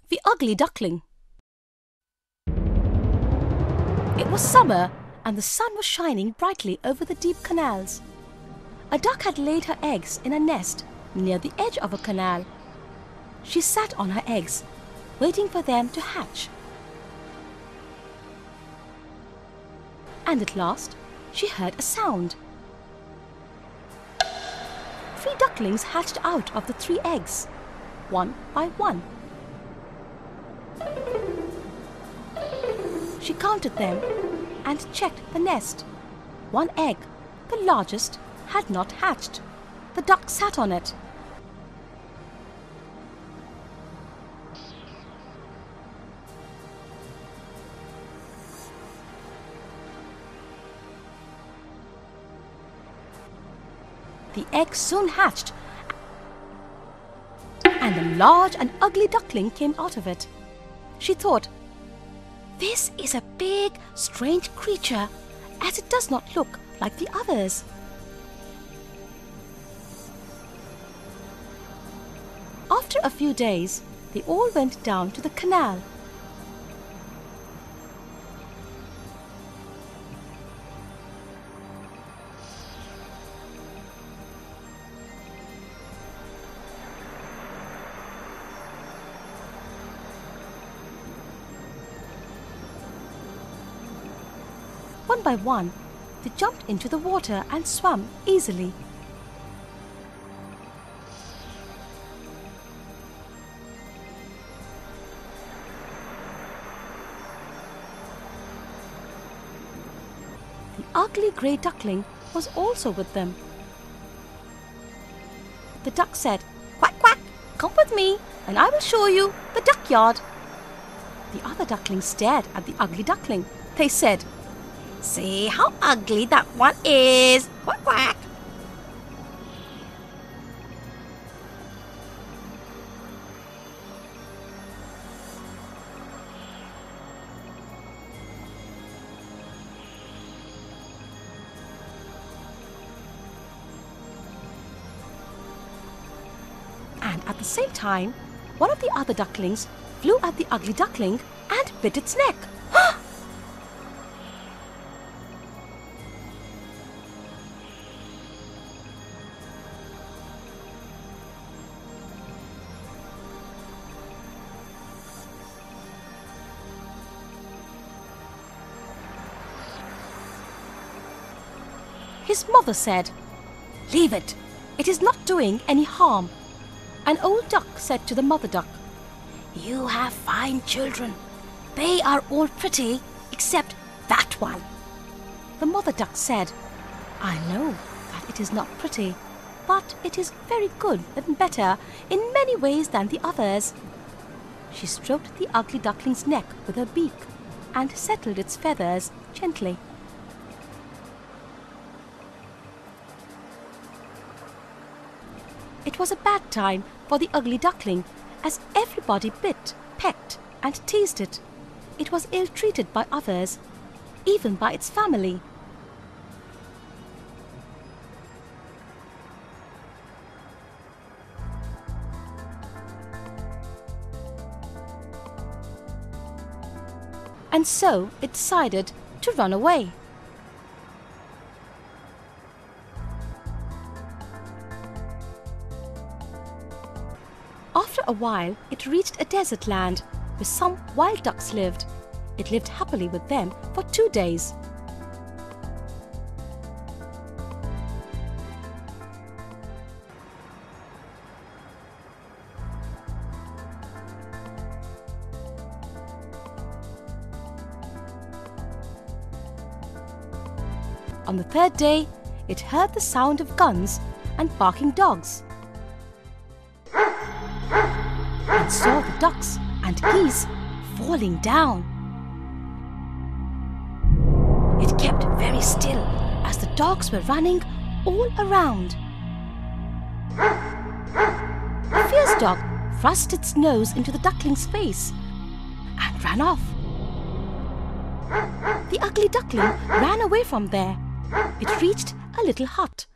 The Ugly Duckling. It was summer and the sun was shining brightly over the deep canals. A duck had laid her eggs in a nest near the edge of a canal. She sat on her eggs, waiting for them to hatch. And at last, she heard a sound. 3 ducklings hatched out of the 3 eggs, one by one. She counted them and checked the nest. 1 egg, the largest, had not hatched. The duck sat on it. The egg soon hatched, and a large and ugly duckling came out of it. She thought, "This is a big, strange creature, as it does not look like the others." After a few days, they all went down to the canal. One by one, they jumped into the water and swam easily. The ugly grey duckling was also with them. The duck said, "Quack, quack, come with me and I will show you the duckyard." The other ducklings stared at the ugly duckling. They said, "See how ugly that one is! Quack, quack!" And at the same time, one of the other ducklings flew at the ugly duckling and bit its neck. His mother said, "Leave it. It is not doing any harm." An old duck said to the mother duck, "You have fine children. They are all pretty except that one." The mother duck said, "I know that it is not pretty, but it is very good and better in many ways than the others." She stroked the ugly duckling's neck with her beak and settled its feathers gently. It was a bad time for the ugly duckling, as everybody bit, pecked, and teased it. It was ill-treated by others, even by its family. And so it decided to run away. After a while, it reached a desert land where some wild ducks lived. It lived happily with them for 2 days. On the 3rd day, it heard the sound of guns and barking dogs, and saw the ducks and geese falling down. It kept very still as the dogs were running all around. A fierce dog thrust its nose into the duckling's face and ran off. The ugly duckling ran away from there. It reached a little hut.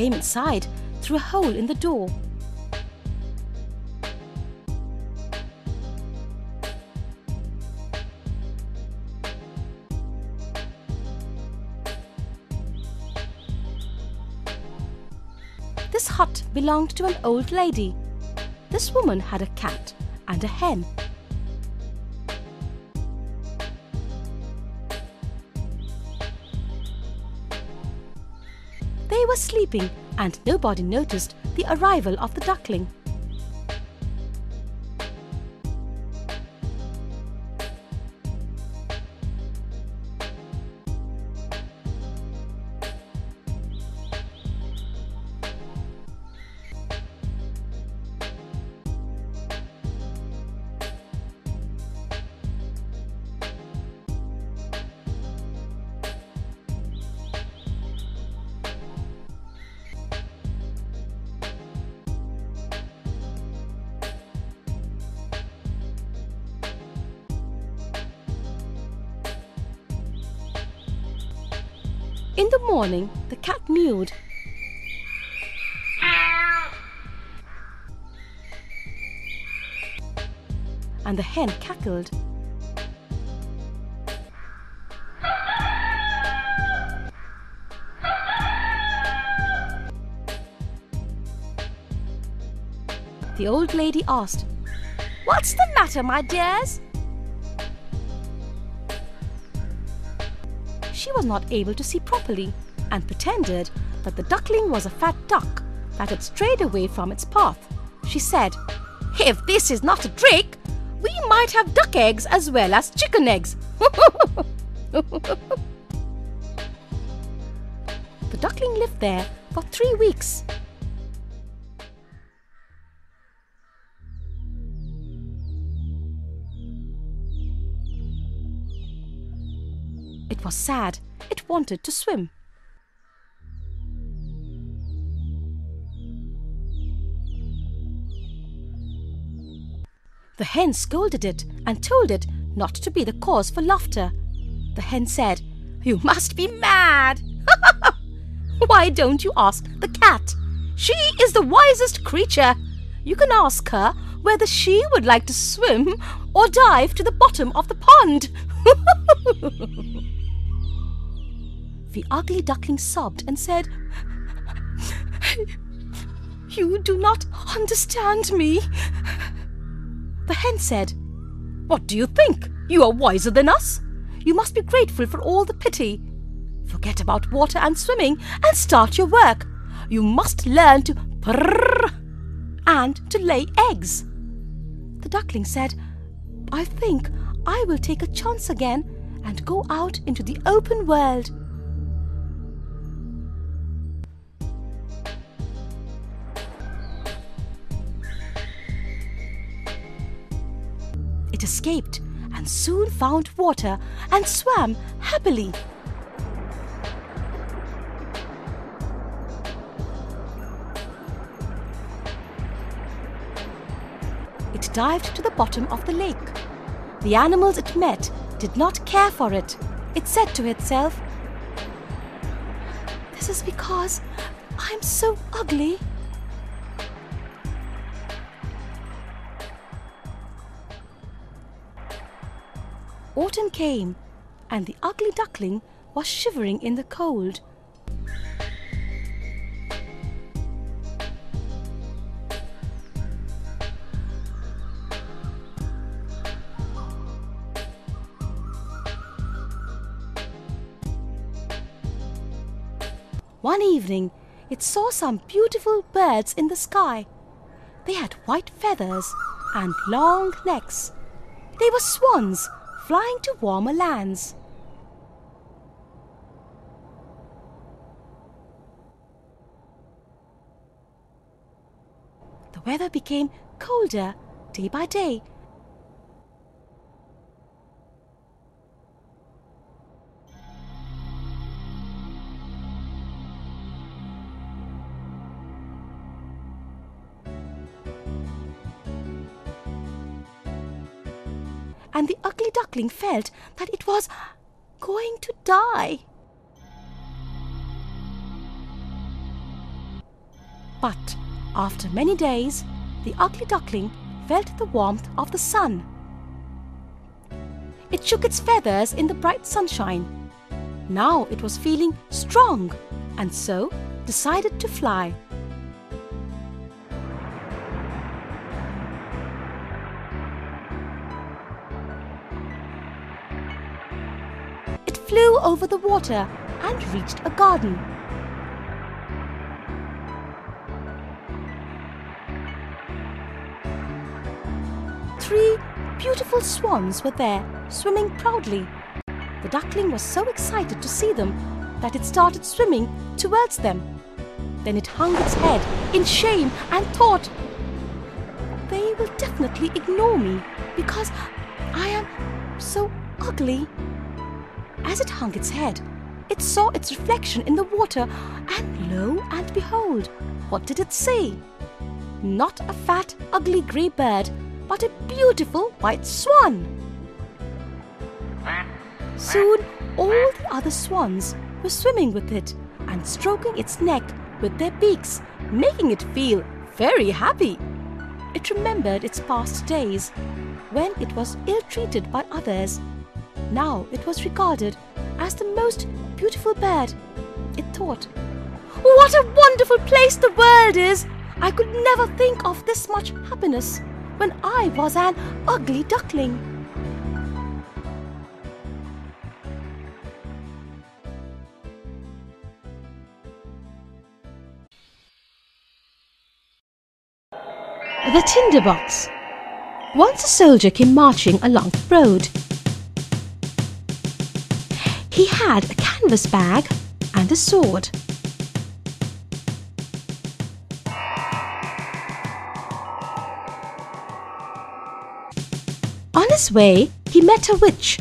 came inside through a hole in the door. This hut belonged to an old lady. This woman had a cat and a hen. They were sleeping and nobody noticed the arrival of the duckling. In the morning, the cat mewed. And the hen cackled. The old lady asked, "What's the matter, my dears?" She was not able to see properly and pretended that the duckling was a fat duck that had strayed away from its path. She said, "If this is not a trick, we might have duck eggs as well as chicken eggs." The duckling lived there for 3 weeks. It was sad. It wanted to swim. The hen scolded it and told it not to be the cause for laughter. The hen said, "You must be mad. Why don't you ask the cat? She is the wisest creature. You can ask her whether she would like to swim or dive to the bottom of the pond." The ugly duckling sobbed and said, "You do not understand me." The hen said, "What do you think? You are wiser than us. You must be grateful for all the pity. Forget about water and swimming and start your work. You must learn to purr and to lay eggs." The duckling said, "I think I will take a chance again and go out into the open world." It escaped and soon found water and swam happily. It dived to the bottom of the lake. The animals it met did not care for it. It said to itself, "This is because I'm so ugly." Autumn came, and the ugly duckling was shivering in the cold. One evening, it saw some beautiful birds in the sky. They had white feathers and long necks. They were swans flying to warmer lands. The weather became colder day by day. And the ugly duckling felt that it was going to die. But after many days, the ugly duckling felt the warmth of the sun. It shook its feathers in the bright sunshine. Now it was feeling strong and so decided to fly. It flew over the water and reached a garden. Three beautiful swans were there, swimming proudly. The duckling was so excited to see them that it started swimming towards them. Then it hung its head in shame and thought, "They will definitely ignore me because I am so ugly." As it hung its head, it saw its reflection in the water, and lo and behold, what did it see? Not a fat, ugly grey bird, but a beautiful white swan. Soon all the other swans were swimming with it and stroking its neck with their beaks, making it feel very happy. It remembered its past days when it was ill-treated by others. Now it was regarded as the most beautiful bird. It thought, "What a wonderful place the world is! I could never think of this much happiness when I was an ugly duckling." The Tinderbox. Once a soldier came marching along the road. He had a canvas bag and a sword. On his way, he met a witch